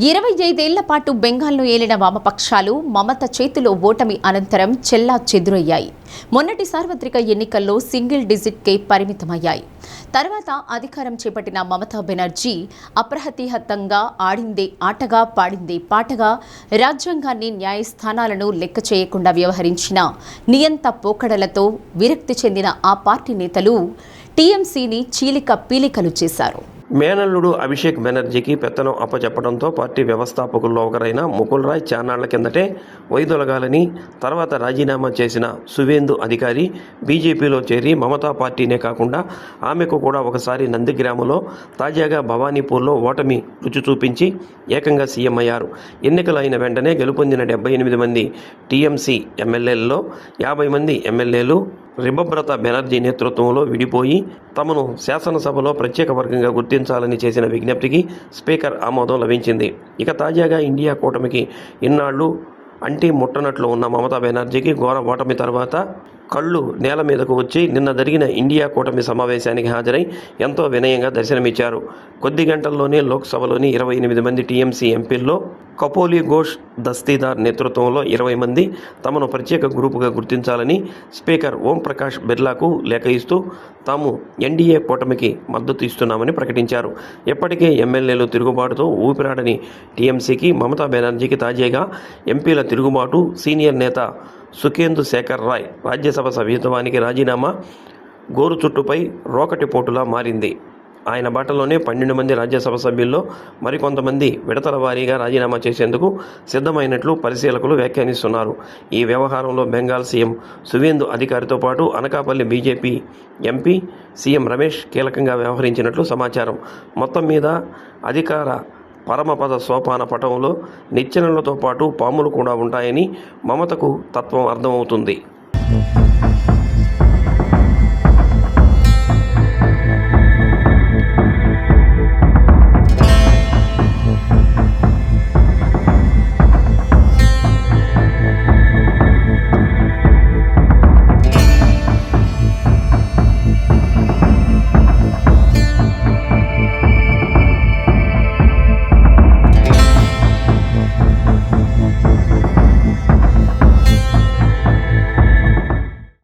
25 ఏళ్ల పాటు బెంగాల్ను ఏలిన వామపక్షాలు మమత చేతిలో ఓటమి అనంతరం చెల్లాచెదురయ్యాయి. మొన్నటి సార్వత్రిక ఎన్నికల్లో సింగిల్ డిజిట్కే పరిమితమయ్యాయి. తర్వాత అధికారం చేపట్టిన మమతా బెనర్జీ అప్రతిహతంగా ఆడిందే ఆటగా పాడిందే పాటగా రాజ్యాంగాన్ని న్యాయస్థానాలను లెక్క చేయకుండా వ్యవహరించిన నియంత పోకడలతో విరక్తి చెందిన ఆ పార్టీ నేతలు టీఎంసీని చీలిక పీలికలు చేశారు. మేనల్లుడు అభిషేక్ బెనర్జీకి పెత్తనం అప్పచెప్పడంతో పార్టీ వ్యవస్థాపకుల్లో ఒకరైన ముకుల్ రాయ్ చాన్నాళ్ల కిందటే వైదొలగాలని, తర్వాత రాజీనామా చేసిన సువేందు అధికారి బీజేపీలో చేరి మమతా పార్టీనే కాకుండా ఆమెకు కూడా ఒకసారి నందిగ్రాములో, తాజాగా భవానీపూర్లో ఓటమి రుచి చూపించి ఏకంగా సీఎం అయ్యారు. ఎన్నికలు అయిన వెంటనే గెలుపొందిన 78 మంది టీఎంసీ ఎమ్మెల్యేలలో 50 మంది ఎమ్మెల్యేలు రిబబ్రత బెనర్జీ నేతృత్వంలో విడిపోయి తమను శాసనసభలో ప్రత్యేక వర్గంగా గుర్తించాలని చేసిన విజ్ఞప్తికి స్పీకర్ ఆమోదం లభించింది. ఇక తాజాగా ఇండియా కూటమికి ఇన్నాళ్లు అంటి ముట్టనట్లు ఉన్న మమతా బెనర్జీకి ఘోర ఓటమి తర్వాత కళ్ళు నేల మీదకు వచ్చి నిన్న జరిగిన ఇండియా కూటమి సమావేశానికి హాజరై ఎంతో వినయంగా దర్శనమిచ్చారు. కొద్ది గంటల్లోనే లోక్సభలోని 28 మంది టీఎంసీ ఎంపీల్లో కపోలి ఘోష్ దస్తీదార్ నేతృత్వంలో 20 మంది తమను ప్రత్యేక గ్రూపుగా గుర్తించాలని స్పీకర్ ఓం ప్రకాష్ బిర్లాకు లేఖ ఇస్తూ తాము ఎన్డీఏ కూటమికి మద్దతు ఇస్తున్నామని ప్రకటించారు. ఇప్పటికే ఎమ్మెల్యేలు తిరుగుబాటుతో ఊపిరాడని టీఎంసీకి మమతా బెనర్జీకి తాజాగా ఎంపీల తిరుగుబాటు, సీనియర్ నేత సుఖేందు శేఖర్ రాయ్ రాజ్యసభ సభ్యత్వానికి రాజీనామా గోరు చుట్టుపై రోకటి పోటులా మారింది. ఆయన బాటలోనే 12 మంది రాజ్యసభ సభ్యుల్లో మరికొంతమంది విడతల వారీగా రాజీనామా చేసేందుకు సిద్ధమైనట్లు పరిశీలకులు వ్యాఖ్యానిస్తున్నారు. ఈ వ్యవహారంలో బెంగాల్ సీఎం సువేందు అధికారితో పాటు Anakapalli BJP MP CM Ramesh కీలకంగా వ్యవహరించినట్లు సమాచారం. మొత్తం మీద అధికార పరమపద సోపాన పటంలో నిచ్చెనలతో పాటు పాములు కూడా ఉంటాయని మమతకు తత్వం అర్థమవుతుంది.